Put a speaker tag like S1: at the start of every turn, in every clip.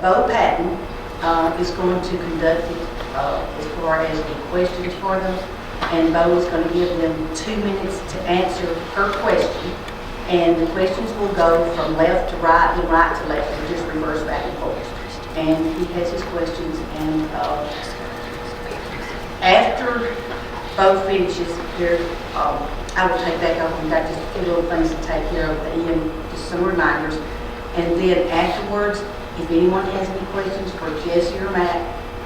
S1: Beau Patton is going to conduct it as far as the questions for them, and Beau is going to give them 2 minutes to answer her question, and the questions will go from left to right and right to left, and just reverse back and forth. And he has his questions, and after Beau finishes here, I will take back over and got just a few little things to take care of at the end, just some reminders. And then afterwards, if anyone has any questions for Jesse or Matt,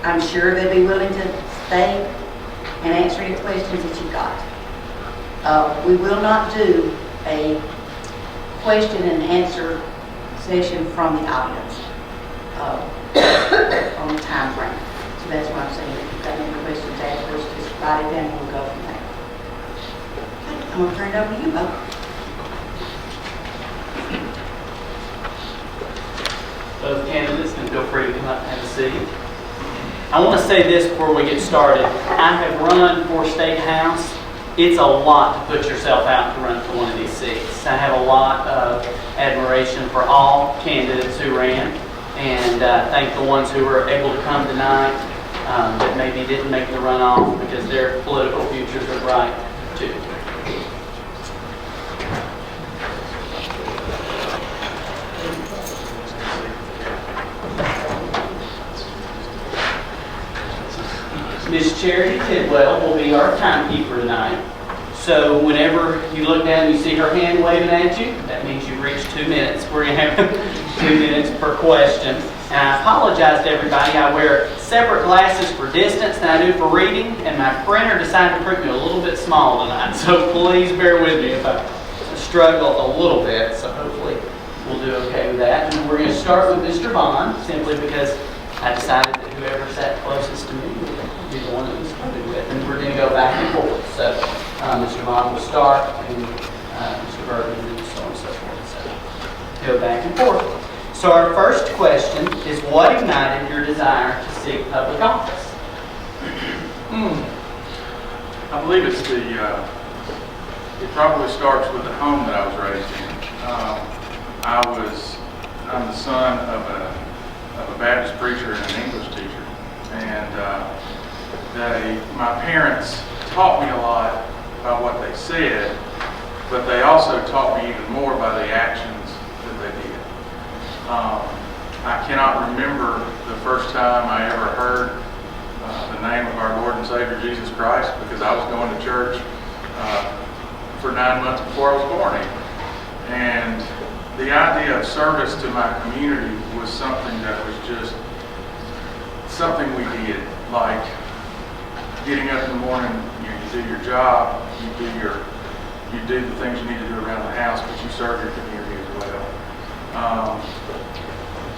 S1: I'm sure they'll be willing to stay and answer any questions that you've got. We will not do a question and answer session from the audience on the time frame. So that's what I'm saying. If you've got any questions afterwards, just write it down and we'll go from there. Okay, I'm going to turn it over to you, Beau.
S2: Both candidates can feel free to come up and have a seat. I want to say this before we get started. I have run for State House. It's a lot to put yourself out to run for one of these seats. I have a lot of admiration for all candidates who ran, and thank the ones who were able to come tonight that maybe didn't make the runoff because their political futures are bright too. Miss Charity Tidwell will be our timekeeper tonight. So whenever you look down and you see her hand waving at you, that means you've reached 2 minutes. We're going to have 2 minutes per question. And I apologize to everybody. I wear separate glasses for distance than I do for reading, and my printer decided to print me a little bit small tonight. So please bear with me if I struggle a little bit. So hopefully we'll do okay with that. And we're going to start with Mr. Vaughn, simply because I decided that whoever sat closest to me would be the one that we started with. And we're going to go back and forth. So Mr. Vaughn will start, and Mr. Burton, and so on and so forth. So go back and forth. So our first question is, what ignited your desire to seek public office?
S3: I believe it's it probably starts with the home that I was raised in. I'm the son of a Baptist preacher and an English teacher, and my parents taught me a lot by what they said, but they also taught me even more by the actions that they did. I cannot remember the first time I ever heard the name of our Lord and Savior Jesus Christ, because I was going to church for 9 months before I was born here. And the idea of service to my community was something that was just something we did, like getting up in the morning, you do your job, you do the things you need to do around the house, but you serve your community as well.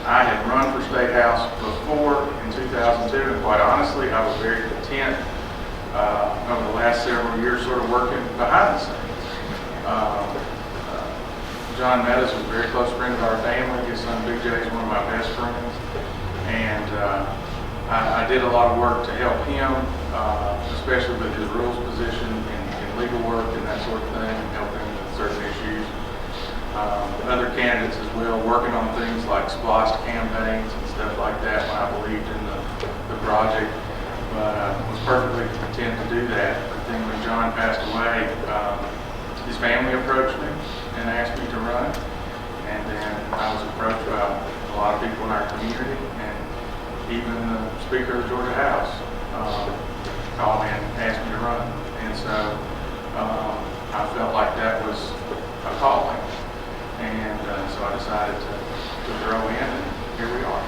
S3: I had run for State House before in 2002, and quite honestly, I was very content over the last several years sort of working behind the scenes. John Meadows was a very close friend of our family. His son Big J is one of my best friends, and I did a lot of work to help him, especially with his rules position in legal work and that sort of thing, and helping with certain issues. Other candidates as well, working on things like spliced campaigns and stuff like that when I believed in the project, but was perfectly content to do that. But then when John passed away, his family approached me and asked me to run, and then I was approached by a lot of people in our community, and even the Speaker of the Georgia House called me and asked me to run. And so I felt like that was a calling. And so I decided to throw in, and here we are.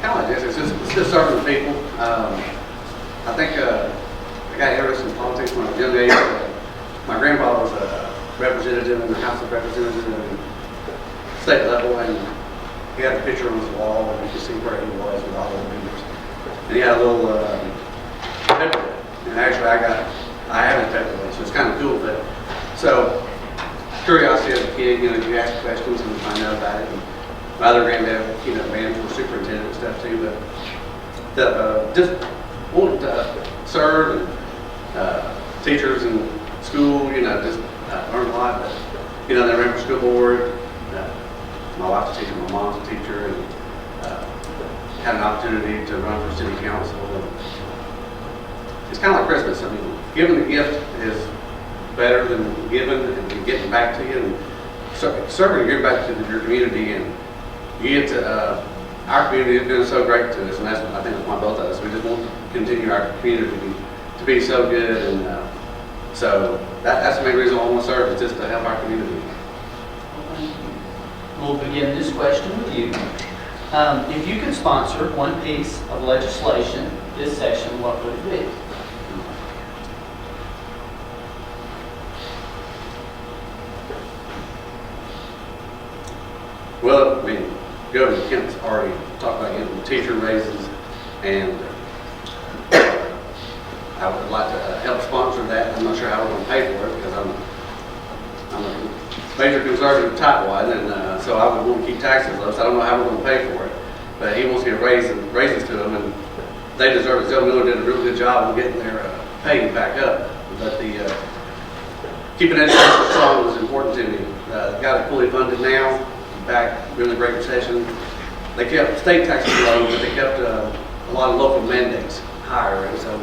S4: Kind of like this, it's just serving the people. I think I got interested in politics when I was a young age. My grandfather was a representative in the House of Representatives at the state level, and he had a picture on his wall, and you could see where he was with all the members. And he had a little paper. And actually, I have a paper, so it's kind of cool. But so, curiosity as a kid, you ask questions and you find out about it. And my other granddad, ran for superintendent and stuff too. But just wanted to serve and teachers in school, just learn a lot. But you know, they ran for school board. My wife's a teacher, my mom's a teacher, and had an opportunity to run for city council. It's kind of like Christmas. I mean, giving a gift is better than giving and getting back to you. And serving and giving back to your community, and you get to, our community has been so great to us, and that's what I think it's why both of us. We just want to continue our community to be so good, and so that's the main reason I want to serve, is just to help our community.
S2: We'll begin this question with you. If you could sponsor one piece of legislation this session, what would it be?
S4: Well, I mean, Governor Kemp's already talked about getting teacher raises, and I would like to help sponsor that. I'm not sure how we're going to pay for it, because I'm a major conservative tightwad, and so I would want to keep taxes low, so I don't know how we're going to pay for it. But he wants to give raises to them, and they deserve it. Zell Miller did a really good job of getting their pay back up. But the keeping education strong was important to me. Got it fully funded now. Back during the Great Recession, they kept state taxes low, but they kept a lot of local mandates higher, and so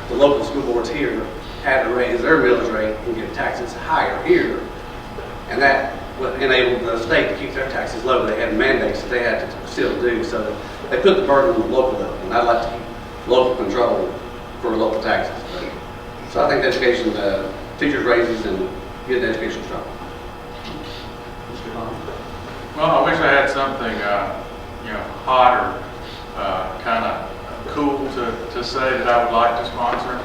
S4: the local school boards here had to raise their millage rate and get taxes higher here, and that enabled the state to keep their taxes low. They had mandates that they had to still do, so they put the burden on the local level, and I'd like to keep local control for local taxes. So I think education, teachers raises, and getting education strong.
S2: Mr. Vaughn?
S3: Well, I wish I had something, hot or kind of cool to say that I would like to sponsor.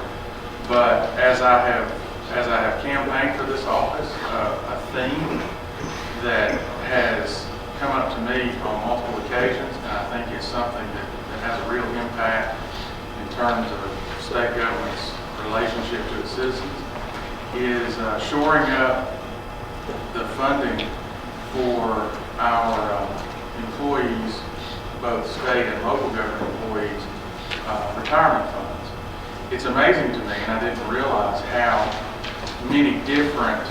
S3: But as I have campaigned for this office, a theme that has come up to me on multiple occasions, and I think it's something that has a real impact in terms of state government's relationship to its citizens, is shoring up the funding for our employees, both state and local government employees, retirement funds. It's amazing to me, and I didn't realize how many different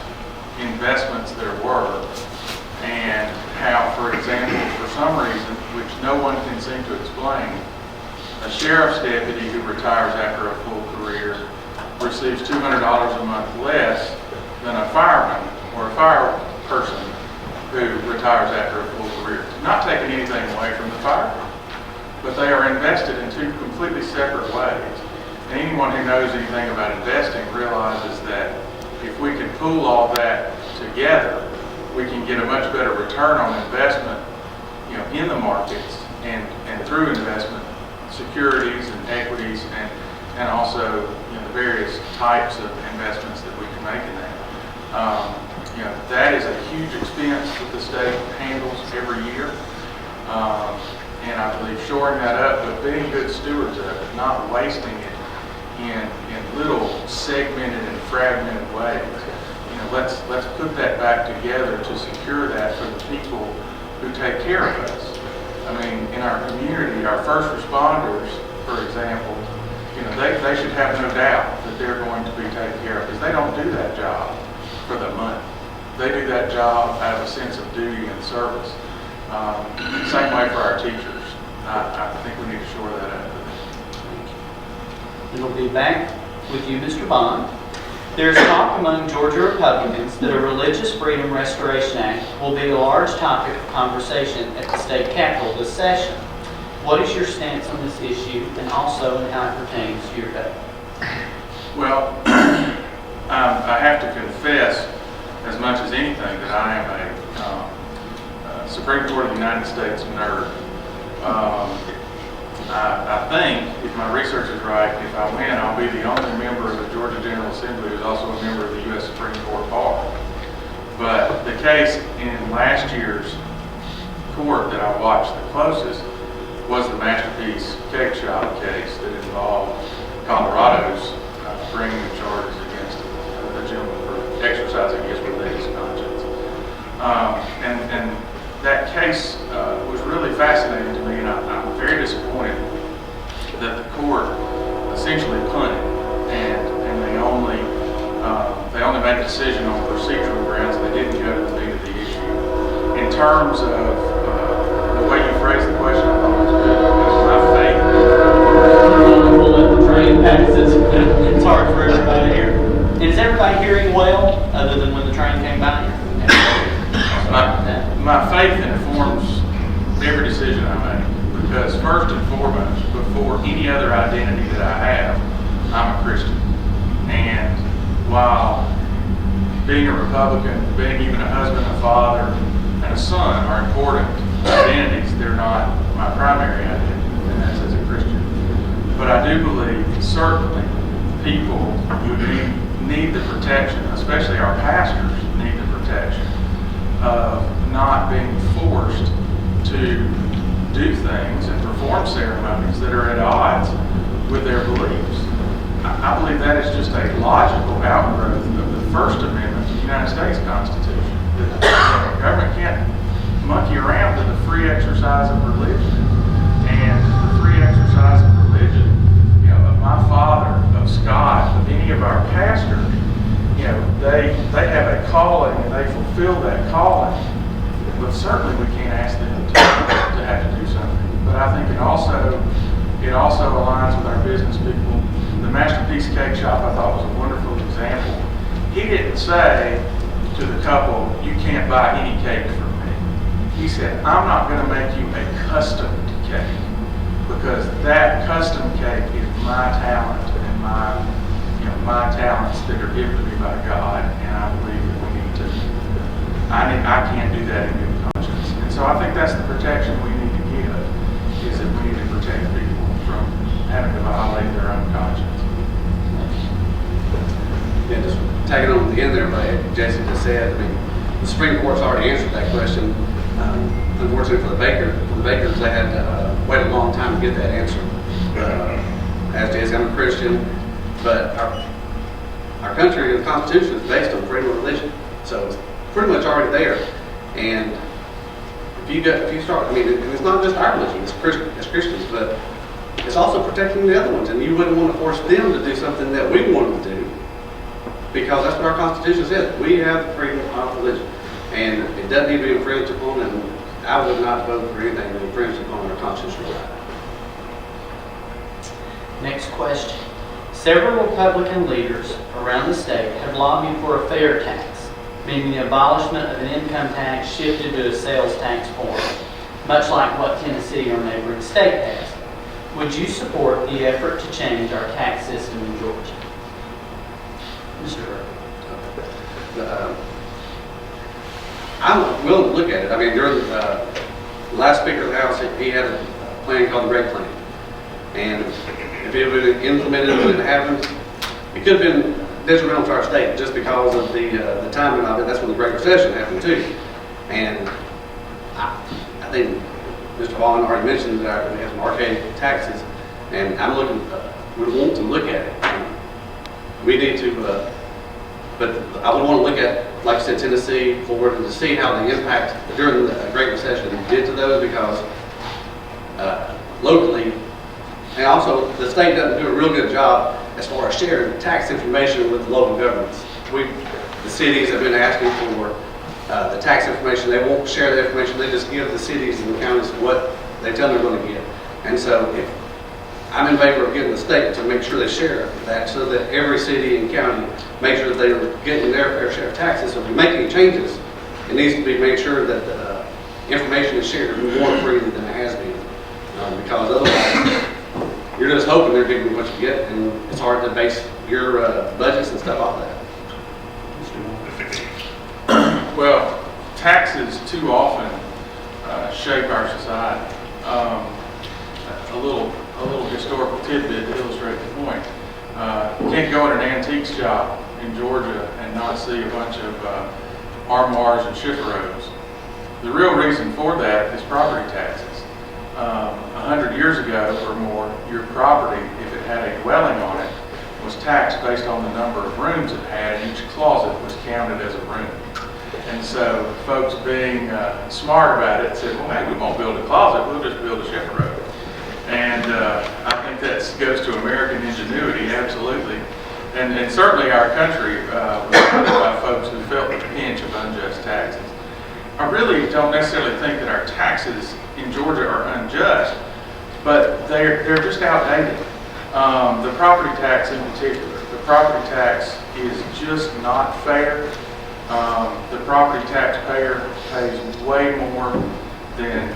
S3: investments there were, and how, for example, for some reason, which no one can seem to explain, a sheriff's deputy who retires after a full career receives $200 a month less than a fireman or a fire person who retires after a full career. Not taking anything away from the fire, but they are invested in two completely separate ways. And anyone who knows anything about investing realizes that if we can pool all that together, we can get a much better return on investment, in the markets and through investment securities and equities, and also the various types of investments that we can make in that. That is a huge expense that the state handles every year. And I believe shoring that up, but being good stewards of it, not wasting it in little segmented and fragmented ways. Let's put that back together to secure that for the people who take care of us. I mean, in our community, our first responders, for example, they should have no doubt that they're going to be taken care of, because they don't do that job for the money. They do that job out of a sense of duty and service. Same way for our teachers. I think we need to shore that up.
S2: And we'll be back with you, Mr. Vaughn. There's talk among Georgia Republicans that a Religious Freedom Restoration Act will be a large topic of conversation at the state capitol this session. What is your stance on this issue, and also how it pertains to your faith?
S3: Well, I have to confess, as much as anything, that I am a Supreme Court of the United States nerd. I think, if my research is right, if I win, I'll be the only member of the Georgia General Assembly who's also a member of the U.S. Supreme Court Bar. But the case in last year's court that I watched the closest was the Masterpiece Cake Shop case that involved Colorado's bringing the charges against a gentleman for exercising his religious conscience. And that case was really fascinating to me, and I'm very disappointed that the court essentially punted, and they only made a decision on procedural grounds. They didn't go to the terms of the way you phrased the question, I thought it was good, because my faith
S2: We'll let the train pass. It's hard for everybody here. And is everybody hearing well, other than when the train came by here?
S3: my faith informs every decision I make, because first and foremost, before any other identity that I have, I'm a Christian. And while being a Republican, being even a husband, a father, and a son are important identities, they're not my primary identity, and that's as a Christian. But I do believe certainly people who need the protection, especially our pastors need the protection of not being forced to do things and perform ceremonies that are at odds with their beliefs. I believe that is just a logical outgrowth of the First Amendment to the United States Constitution. The government can't monkey around with the free exercise of religion. And the free exercise of religion, of my father, of Scott, of any of our pastors, they have a calling and they fulfill that calling. But certainly we can't ask them to have to do something. But I think it also aligns with our business people. The Masterpiece Cake Shop, I thought, was a wonderful example. He didn't say to the couple, "You can't buy any cake from me." He said, "I'm not going to make you a custom cake, because that custom cake is my talent and my talents that are given to me by God, and I believe that we need to. I can't do that in good conscience." And so I think that's the protection we need to give, is that we need to protect people from having to violate their own conscience.
S4: Yeah, just tagging on the end there, what Jason just said. I mean, the Supreme Court's already answered that question. Unfortunately for the bakers, they had to wait a long time to get that answer. As Jason, I'm a Christian, but our country and the Constitution is based on freedom of religion, so it's pretty much already there. And if you start, I mean, it's not just our religion as Christians, but it's also protecting the other ones. And you wouldn't want to force them to do something that we want them to do, because that's what our Constitution says. We have the freedom of religion, and it doesn't need to be infringed upon. And I would not vote for anything that infringes upon our constitutional right.
S2: Next question. Several Republican leaders around the state have lobbied for a fair tax, meaning the abolishment of an income tax shifted to a sales tax form, much like what Tennessee, our neighboring state, has. Would you support the effort to change our tax system in Georgia? Mr. Earl.
S4: I'm willing to look at it. I mean, during the last Speaker of the House, he had a plan called the Great Plan. And if it would have implemented when it happened, it could have been detrimental to our state just because of the timing of it. That's when the Great Recession happened too. And I think Mr. Vaughn already mentioned that we have some archaic taxes, and we want to look at it. We need to, but I would want to look at, like I said, Tennessee, Florida, to see how the impact during the Great Recession did to those, because locally, and also the state doesn't do a real good job as far as sharing tax information with the local governments. The cities have been asking for the tax information. They won't share the information. They just give the cities and the counties what they tell them they're going to get. And so I'm in favor of getting the state to make sure they share that, so that every city and county make sure that they're getting their fair share of taxes. So if we make any changes, it needs to be made sure that the information is shared more freely than it has been. Because otherwise, you're just hoping they're giving you what you get, and it's hard to base your budgets and stuff off that.
S3: Well, taxes too often shape our society. A little historical tidbit to illustrate the point. You can't go in an antique shop in Georgia and not see a bunch of armoires and chifferos. The real reason for that is property taxes. 100 years ago or more, your property, if it had a dwelling on it, was taxed based on the number of rooms it had, and each closet was counted as a room. And so folks being smart about it said, well, maybe we won't build a closet, we'll just build a chiffero. And I think that goes to American ingenuity, absolutely. And certainly our country was founded by folks who felt the pinch of unjust taxes. I really don't necessarily think that our taxes in Georgia are unjust, but they're just outdated. The property tax in particular, the property tax is just not fair. The property taxpayer pays way more than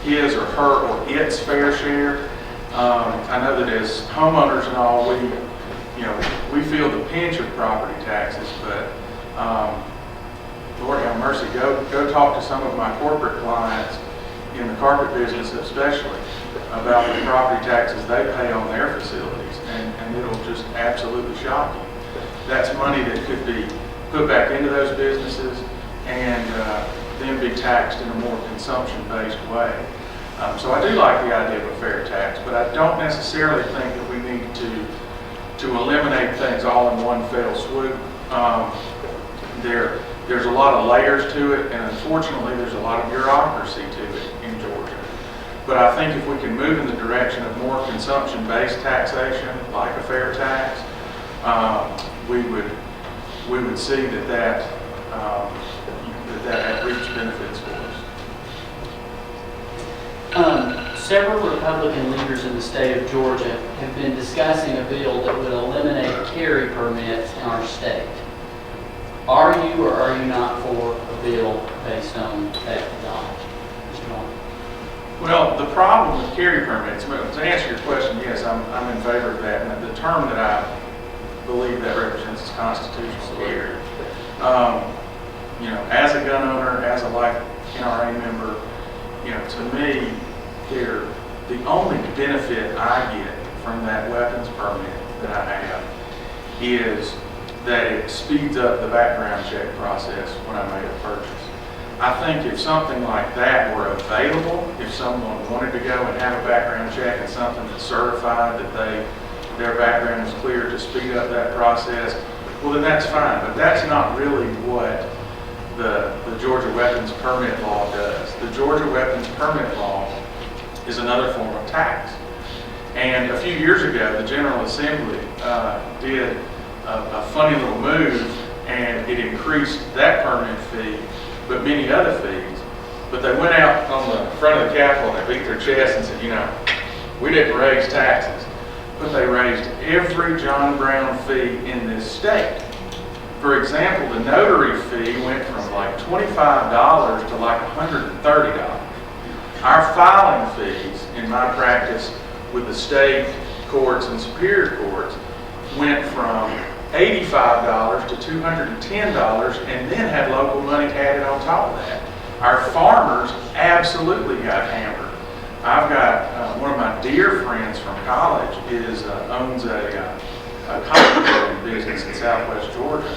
S3: his or her or its fair share. I know that as homeowners and all, we feel the pinch of property taxes, but Lord have mercy, go talk to some of my corporate clients in the carpet business especially about the property taxes they pay on their facilities, and it'll just absolutely shock you. That's money that could be put back into those businesses and then be taxed in a more consumption-based way. So I do like the idea of a fair tax, but I don't necessarily think that we need to eliminate things all in one fell swoop. There's a lot of layers to it, and unfortunately there's a lot of bureaucracy to it in Georgia. But I think if we can move in the direction of more consumption-based taxation, like a fair tax, we would see that reaps benefits for us.
S2: Several Republican leaders in the state of Georgia have been discussing a bill that would eliminate carry permits in our state. Are you or are you not for a bill based on that knowledge? Mr. Vaughn?
S3: Well, the problem with carry permits, to answer your question, yes, I'm in favor of that. And the term that I believe that represents is constitutional carry. As a gun owner, as a life NRA member, to me, the only benefit I get from that weapons permit that I have is that it speeds up the background check process when I make a purchase. I think if something like that were available, if someone wanted to go and have a background check and something that's certified that their background is clear to speed up that process, well then that's fine. But that's not really what the Georgia weapons permit law does. The Georgia weapons permit law is another form of tax. And a few years ago, the General Assembly did a funny little move, and it increased that permit fee, but many other fees. But they went out on the front of the Capitol and they beat their chest and said, we didn't raise taxes, but they raised every John Brown fee in this state. For example, the notary fee went from like $25 to like $130. Our filing fees in my practice with the state courts and superior courts went from $85 to $210 and then had local money added on top of that. Our farmers absolutely got hammered. I've got one of my dear friends from college owns a cotton growing business in southwest Georgia.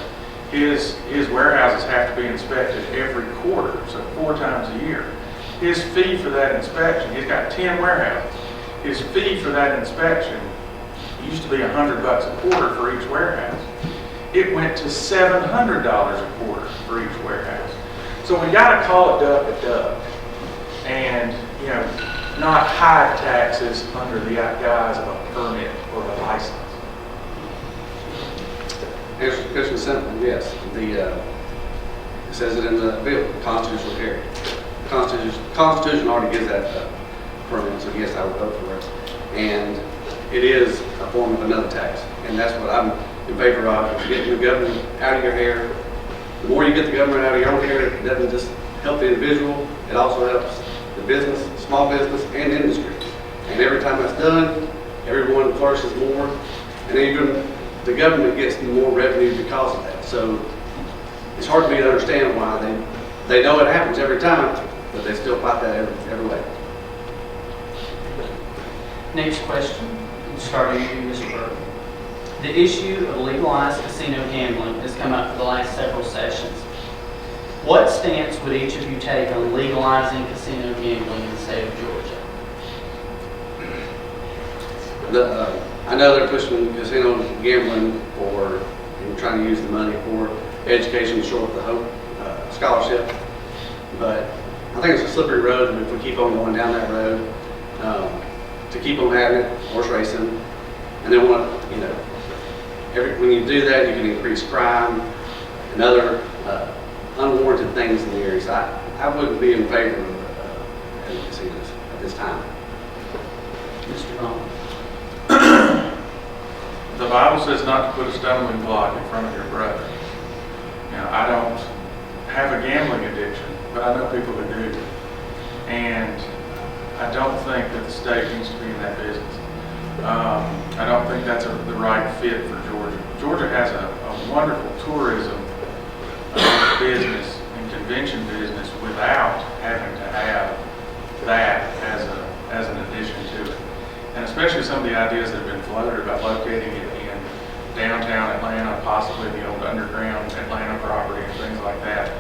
S3: His warehouses have to be inspected every quarter, so 4 times a year. His fee for that inspection, he's got 10 warehouses. His fee for that inspection used to be $100 a quarter for each warehouse. It went to $700 a quarter for each warehouse. So we got to call it duck a duck, and not hide taxes under the guise of a permit or a license.
S4: Here's simple, yes. It says it in the bill, constitutional carry. Constitution already gives that permit, so yes, I would vote for it. And it is a form of another tax, and that's what I'm in favor of. It's getting the government out of your hair. The more you get the government out of your own hair, it doesn't just help the individual, it also helps the business, small business, and industry. And every time that's done, everyone flourishes more, and even the government gets more revenue because of that. So it's hard for me to understand why they know it happens every time, but they still fight that every way.
S2: Next question, starting with you, Mr. Burke. The issue of legalized casino gambling has come up for the last several sessions. What stance would each of you take on legalizing casino gambling in the state of Georgia?
S4: I know they're pushing casino gambling for trying to use the money for education to shore up the Hope scholarship, but I think it's a slippery road, and if we keep on going down that road, to keep on having it, horse racing, and then when you do that, you can increase crime and other unwarranted things in the area. So I I wouldn't be in favor of any casinos at this time.
S2: Mr. Vaughn?
S3: The Bible says not to put a stumbling block in front of your brother. Now, I don't have a gambling addiction, but I know people who do. And I don't think that the state needs to be in that business. I don't think that's the right fit for Georgia. Georgia has a wonderful tourism business and convention business without having to have that as an addition to it. And especially some of the ideas that have been floated about locating it in downtown Atlanta, possibly the old underground Atlanta property and things like that.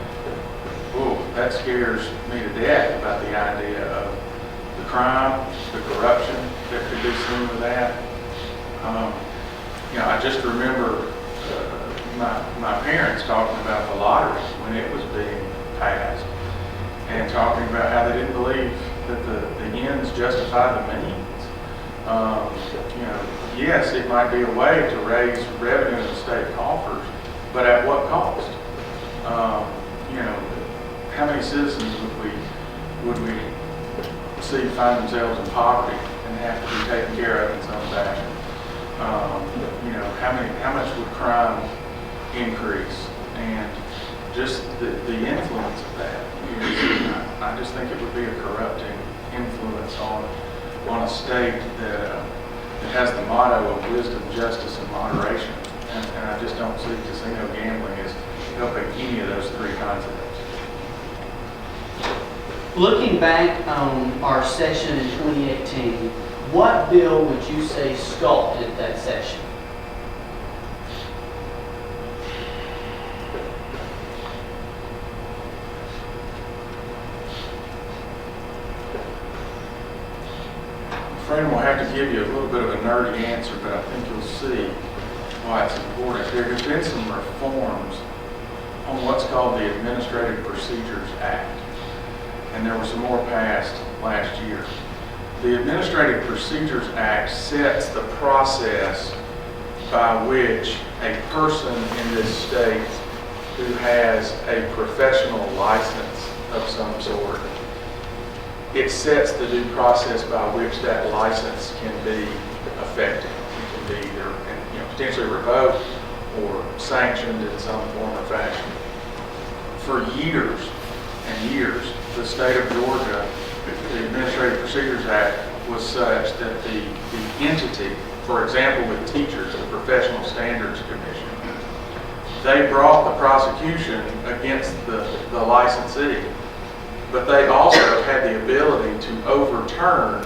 S3: Ooh, that scares me to death about the idea of the crime, the corruption that could be seen with that. I just remember my parents talking about the lottery when it was being passed and talking about how they didn't believe that the ends justify the means. Yes, it might be a way to raise revenue in the state coffers, but at what cost? How many citizens would we see find themselves in poverty and have to be taken care of in some fashion? How much would crime increase? And just the influence of that. I just think it would be a corrupting influence on a state that has the motto of wisdom, justice, and moderation. And I just don't see casino gambling as helping any of those three concepts.
S2: Looking back on our session in 2018, what bill would you say sculpted that session?
S3: Friend will have to give you a little bit of a nerdy answer, but I think you'll see why it's important. There have been some reforms on what's called the Administrative Procedures Act, and there were some more passed last year. The Administrative Procedures Act sets the process by which a person in this state who has a professional license of some sort, it sets the due process by which that license can be affected. It can be either potentially revoked or sanctioned in some form or fashion. For years and years, the state of Georgia, the Administrative Procedures Act was such that the entity, for example with teachers, the Professional Standards Commission, they brought the prosecution against the licensee, but they also had the ability to overturn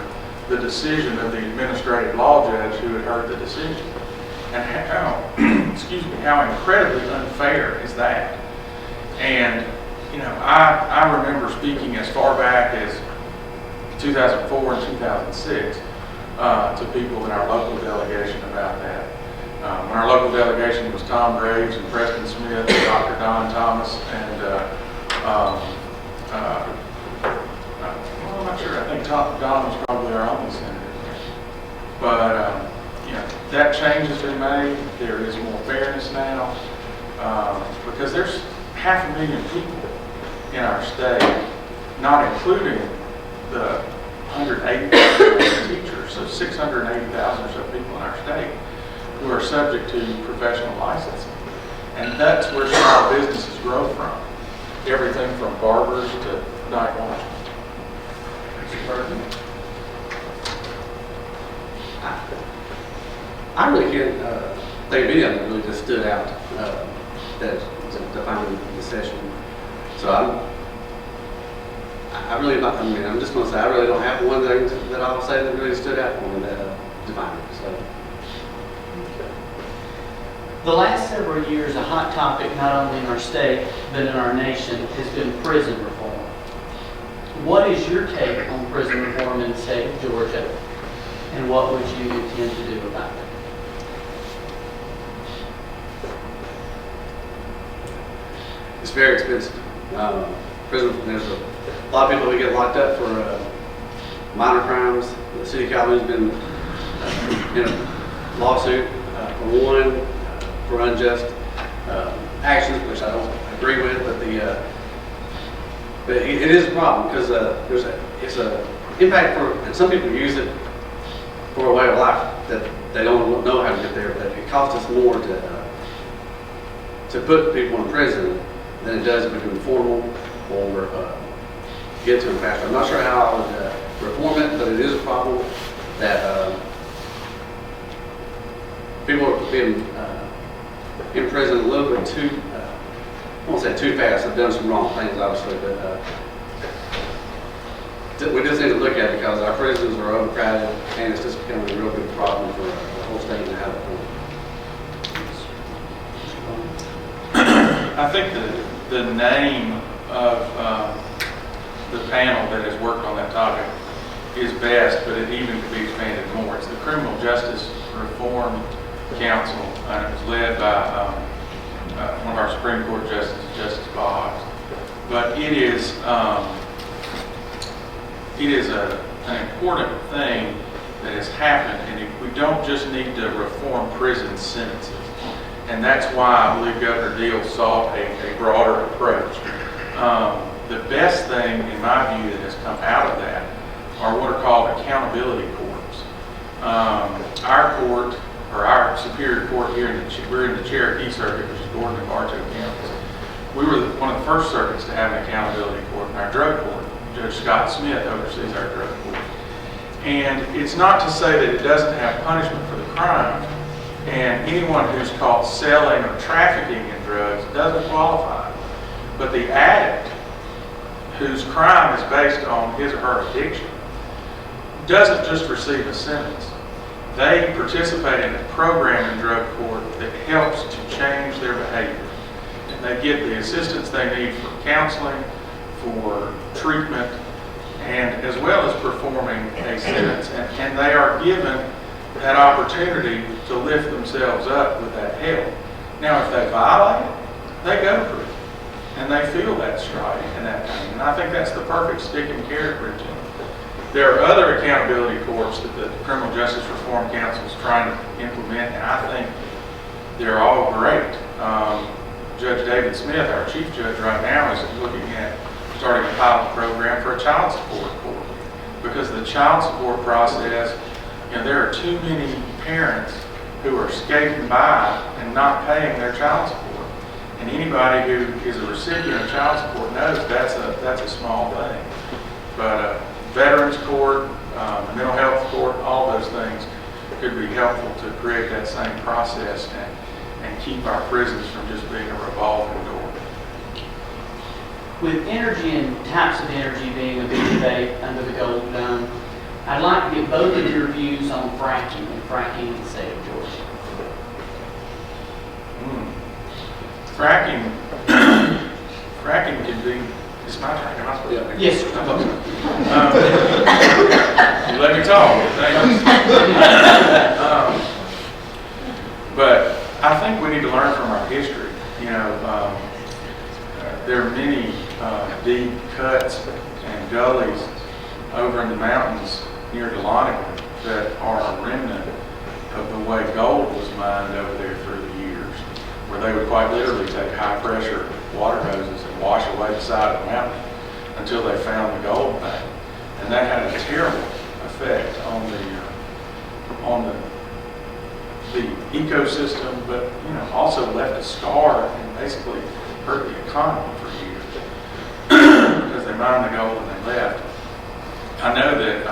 S3: the decision of the administrative law judge who had heard the decision. And how incredibly unfair is that? And I remember speaking as far back as 2004 and 2006 to people in our local delegation about that. When our local delegation was Tom Graves and Preston Smith and Dr. Don Thomas and I'm not sure. I think Don was probably our only senator. But that change has been made. There is more fairness now because there's 500,000 people in our state, not including the 180,000 teachers, so 680,000 or so people in our state who are subject to professional licensing. And that's where small businesses grow from. Everything from barbers to night watchmen.
S4: I really can't think of any of them that really just stood out that defined the session. So I'm just going to say I really don't have one thing that I'll say that really stood out for me that defined it. So.
S2: The last several years, a hot topic not only in our state, but in our nation, has been prison reform. What is your take on prison reform in the state of Georgia, and what would you intend to do about it?
S4: It's very expensive. Prison, there's a lot of people who get locked up for minor crimes. The city of Calhoun's been in a lawsuit for one, for unjust actions, which I don't agree with, but But it is a problem because it's a impact for, and some people use it for a way of life that they don't know how to get there. But it costs us more to put people in prison than it does if we do informal or get to them faster. I'm not sure how I would reform it, but it is a problem that people are being in prison a little bit too, I won't say too fast. They've done some wrong things, obviously, but we just need to look at it because our prisons are overcrowded and it's just becoming a real big problem for the whole state and how
S3: I think the name of the panel that has worked on that topic is best, but it even could be expanded more. It's the Criminal Justice Reform Council, and it was led by one of our Supreme Court justices, Justice Boggs. But it is an important thing that has happened, and we don't just need to reform prison sentences. And that's why I believe Governor Deal sought a broader approach. The best thing, in my view, that has come out of that are what are called accountability courts. Our court, or our superior court here, we're in the Cherokee Circuit, which is Gordon and Bartow counties. We were one of the first circuits to have an accountability court in our drug court. Judge Scott Smith oversees our drug court. And it's not to say that it doesn't have punishment for the crime, and anyone who's caught selling or trafficking in drugs doesn't qualify. But the addict, whose crime is based on his or her addiction, doesn't just receive a sentence. They participate in a program in drug court that helps to change their behavior. And they get the assistance they need for counseling, for treatment, and as well as performing a sentence. And they are given that opportunity to lift themselves up with that help. Now, if they violate it, they go to prison. And they feel that strife and that pain. And I think that's the perfect stick and carrot routine. There are other accountability courts that the Criminal Justice Reform Council is trying to implement, and I think they're all great. Judge David Smith, our chief judge right now, is looking at starting a pilot program for a child support court. Because the child support process, there are too many parents who are skating by and not paying their child support. And anybody who is a recipient of child support knows that's a small thing. But Veterans Court, Mental Health Court, all those things could be helpful to create that same process and keep our prisons from just being a revolving door.
S2: With energy and types of energy being a big debate under the Golden Dome, I'd like to get both of your views on fracking and fracking in the state of Georgia.
S3: Fracking can be, it's my turn, am I supposed to?
S2: Yes.
S3: You let me talk, thanks. But I think we need to learn from our history. There are many deep cuts and gullies over in the mountains near Dahlonega that are a remnant of the way gold was mined over there through the years, where they would quite literally take high pressure water hoses and wash away the side of the mountain until they found the gold vein. And that had a terrible effect on the ecosystem, but also left a scar and basically hurt the economy for years because they mined the gold and they left. I know that I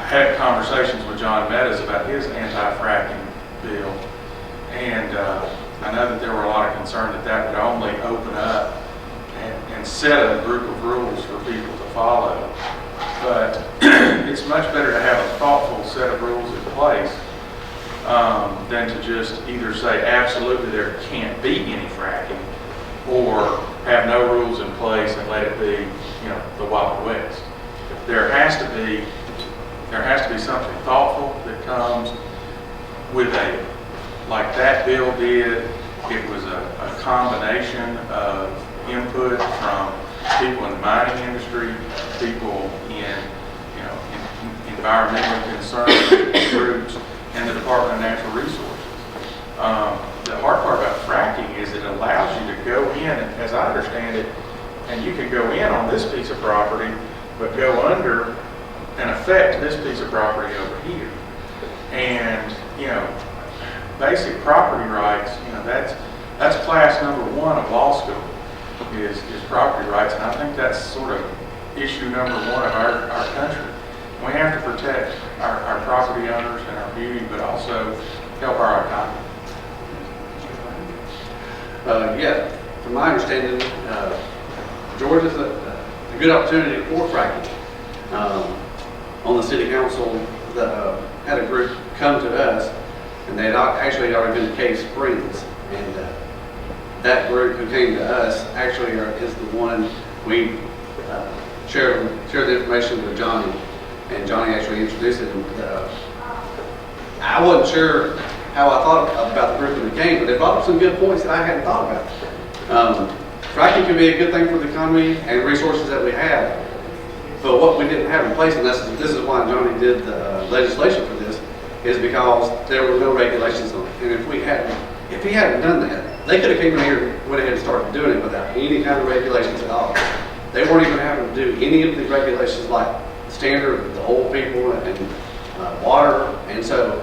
S3: had conversations with John Meadows about his anti-fracking bill, and I know that there were a lot of concern that would only open up and set a group of rules for people to follow. But it's much better to have a thoughtful set of rules in place than to just either say absolutely there can't be any fracking, or have no rules in place and let it be, the Wild West. There has to be something thoughtful that comes with like that bill did. It was a combination of input from people in the mining industry, people in environmentally concerned groups, and the Department of Natural Resources. The hard part about fracking is it allows you to go in, and as I understand it, and you could go in on this piece of property, but go under and affect this piece of property over here. And, you know, basic property rights, you know, that's class number 1 of law school, is property rights. And I think that's sort of issue number 1 of our country. We have to protect our property owners and our beauty, but also help our economy.
S4: Yeah, from my understanding, Georgia's a good opportunity for fracking. On the city council, had a group come to us, and they had actually already been to Cave Springs, and that group who came to us actually is the one we shared the information with Johnny, and Johnny actually introduced it. And, I wasn't sure how I thought about the group when it came, but they brought up some good points that I hadn't thought about. Fracking can be a good thing for the economy and resources that we have, but what we didn't have in place, and this is why Johnny did the legislation for this, is because there were no regulations on it. And if he hadn't done that, they could have came in here and went ahead and started doing it without any kind of regulations at all. They weren't even having to do any of the regulations like standard of the old people and water. And so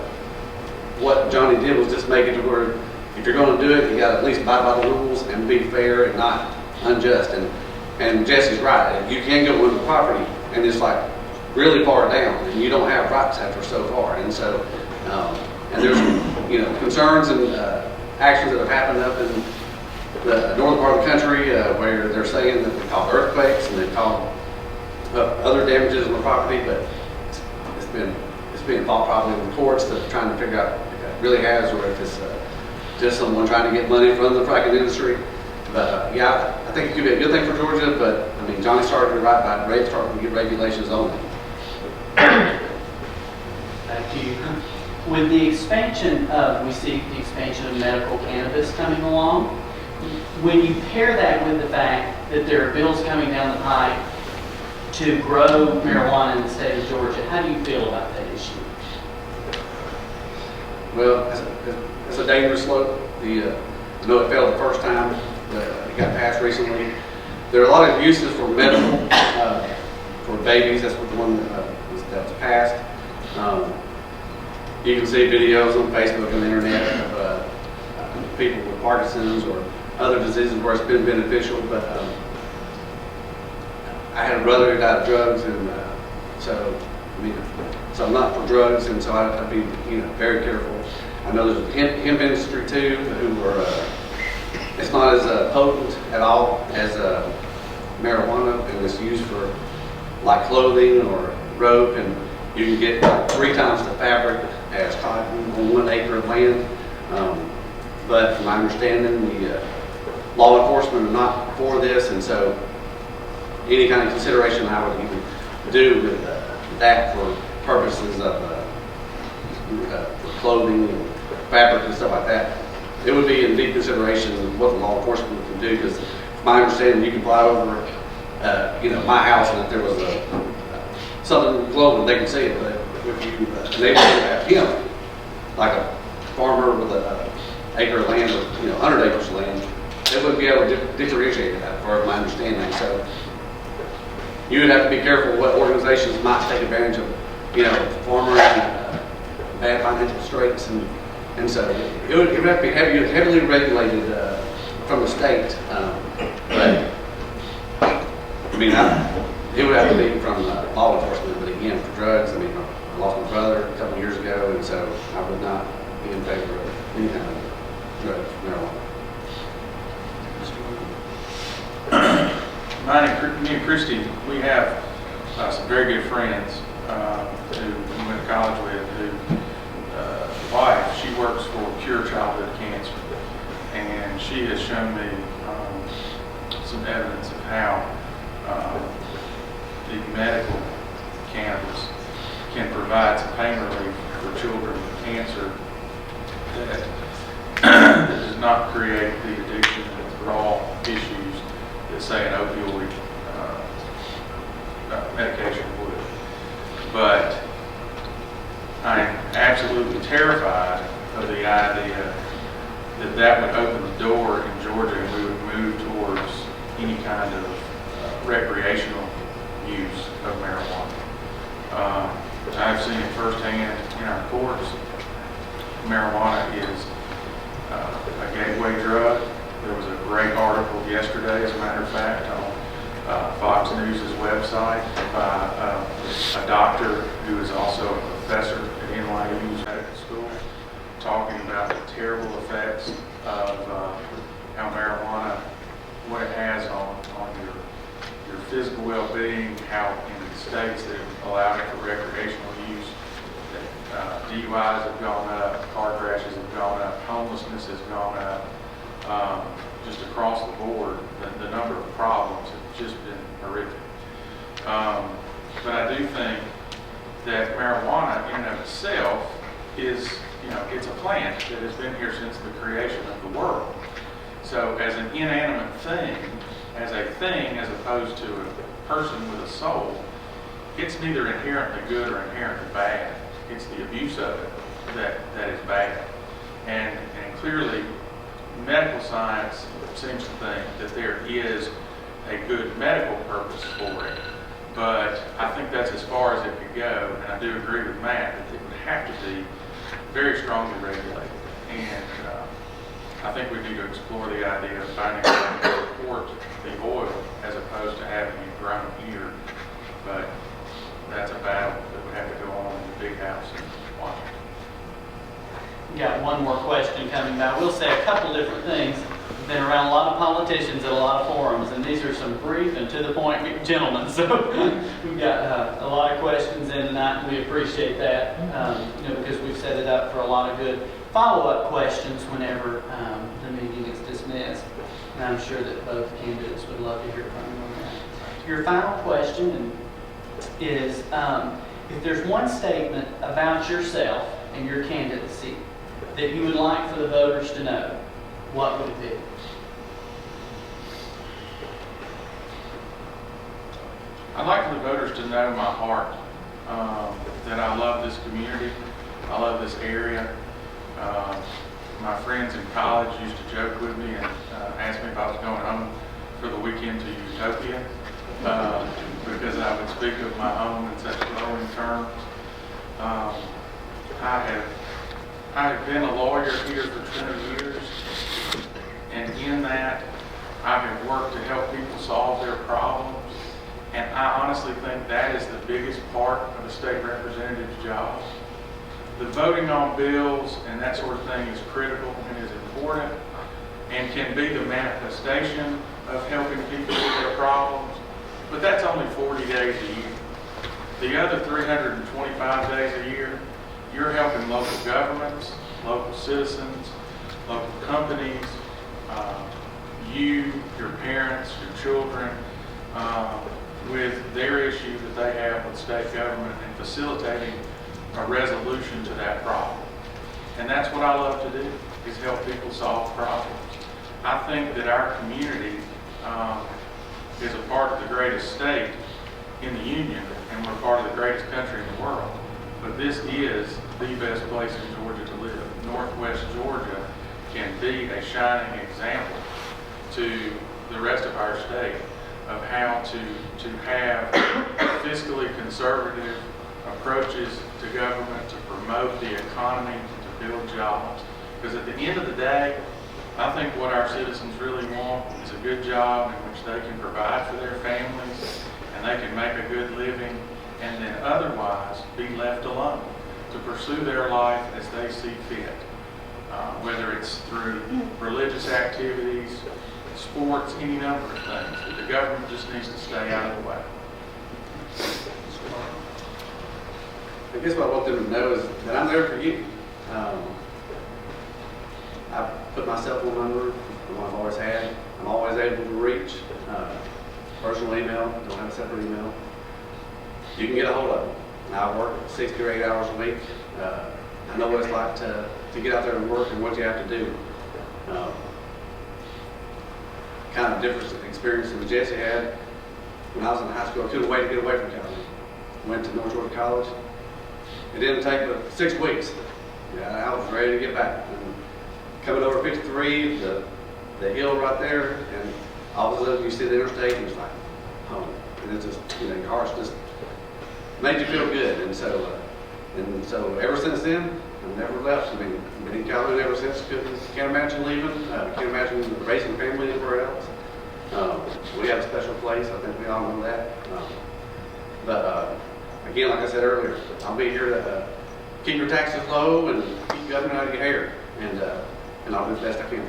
S4: what Johnny did was just make it to where if you're going to do it, you got to at least abide by the rules and be fair and not unjust. And Jesse's right. You can go into the property and it's like really far down, and you don't have rights after so far. And so, and there's concerns and actions that have happened up in the northern part of the country where they're saying that they call earthquakes and they call other damages on the property, but it's being fought probably in the courts that are trying to figure out if it really has or if it's just someone trying to get money from the fracking industry. But yeah, I think it could be a good thing for Georgia, but I mean, Johnny started it right by starting to get regulations on it.
S2: Back to you. With the expansion we see the expansion of medical cannabis coming along. When you pair that with the fact that there are bills coming down the pipe to grow marijuana in the state of Georgia, how do you feel about that issue?
S4: Well, it's a dangerous slope. I know it failed the first time, but it got passed recently. There are a lot of uses for medical, for babies. That's what the one that was passed. You can see videos on Facebook and the internet of people with Parkinson's or other diseases where it's been beneficial. But I had a brother who died of drugs, and so I'm not for drugs, and so I'd be very careful. I know there's a hemp industry too, who are it's not as potent at all as marijuana, and it's used for like clothing or rope, and you can get like 3 times the fabric as cotton on 1 acre of land. But from my understanding, the law enforcement are not for this, and so any kind of consideration I would even do with that for purposes of for clothing and fabric and stuff like that, it would be in deep consideration of what the law enforcement can do. Because from my understanding, you can fly over, my house, and if there was something in clothing, they can see it. But if you enable him, like a farmer with an acre of land or 100 acres of land, they wouldn't be able to differentiate that, for my understanding. So you would have to be careful what organizations might take advantage of, farmers and bad financial straits, and so it would have to be heavily regulated from the state. But it would have to be from law enforcement. But again, for drugs, I lost my brother a couple of years ago, and so I would not be in favor of any kind of drugs, marijuana.
S3: Me and Christy, we have some very good friends who we went to college with, who wife, she works for Cure Childhood Cancer, and she has shown me some evidence of how the medical cannabis can provide some pain relief for children with cancer that does not create the addiction and withdrawal issues that, say, an opioid medication would. But I am absolutely terrified of the idea that would open the door in Georgia and we would move towards any kind of recreational use of marijuana. I've seen it firsthand in our courts. Marijuana is a gateway drug. There was a great article yesterday, as a matter of fact, on Fox News' website by a doctor who is also a professor at NYU's medical school, talking about the terrible effects of how marijuana, what it has on your physical well-being, how in the states that have allowed it for recreational use, that DUIs have gone up, car crashes have gone up, homelessness has gone up, just across the board, the number of problems have just been horrific. But I do think that marijuana in and of itself is, it's a plant that has been here since the creation of the world. So as an inanimate thing, as opposed to a person with a soul, it's neither inherently good or inherently bad. It's the abuse of it that is bad. And clearly, medical science seems to think that there is a good medical purpose for it. But I think that's as far as it could go, and I do agree with Matt that it would have to be very strongly regulated. And I think we need to explore the idea of finding a way to report the oil as opposed to having it grown here. But that's a battle that would have to go on in the big house in Washington.
S2: Got one more question coming by. We'll say a couple different things. Been around a lot of politicians at a lot of forums, and these are some brief and to the point gentlemen. So we've got a lot of questions in tonight, and we appreciate that. Because we've set it up for a lot of good follow-up questions whenever the meeting is dismissed. And I'm sure that both candidates would love to hear from you on that. Your final question is, if there's one statement about yourself and your candidacy that you would like for the voters to know, what would it be?
S3: I'd like for the voters to know my heart, that I love this community, I love this area. My friends in college used to joke with me and ask me if I was going home for the weekend to Utopia, because I would speak of my home in such glowing terms. I have been a lawyer here for 20 years, and in that, I have worked to help people solve their problems, and I honestly think that is the biggest part of a state representative's job. The voting on bills and that sort of thing is critical and is important, and can be the manifestation of helping people with their problems, but that's only 40 days a year. The other 325 days a year, you're helping local governments, local citizens, local companies, your parents, your children, with their issue that they have with state government and facilitating a resolution to that problem. And that's what I love to do, is help people solve problems. I think that our community is a part of the greatest state in the Union, and we're part of the greatest country in the world. But this is the best place in Georgia to live. Northwest Georgia can be a shining example to the rest of our state of how to have fiscally conservative approaches to government, to promote the economy, to build jobs. Because at the end of the day, I think what our citizens really want is a good job in which they can provide for their families and they can make a good living, and then otherwise be left alone to pursue their life as they see fit, whether it's through religious activities, sports, any number of things. The government just needs to stay out of the way.
S4: I guess what I want them to know is that I'm there for you. I put my cell phone number, the one I've always had. I'm always able to reach. Personal email, don't have a separate email. You can get a hold of me. I work 60 or 80 hours a week. I know what it's like to get out there and work and what you have to do. Kind of different experience than Jesse had. When I was in high school, I couldn't wait to get away from Calhoun. Went to North Georgia College. It didn't take but 6 weeks. I was ready to get back. And coming over 53, the hill right there, and all of a sudden you see the interstate, and it's like, home. And it's just, you know, your heart's just made you feel good. And so ever since then, I've never left. I mean, I've been in Calhoun ever since. Can't imagine leaving. Can't imagine raising a family anywhere else. We have a special place. I think we all know that. Again, like I said earlier, I'll be here to keep your taxes low and keep government out of your hair. And I'll do the best I can.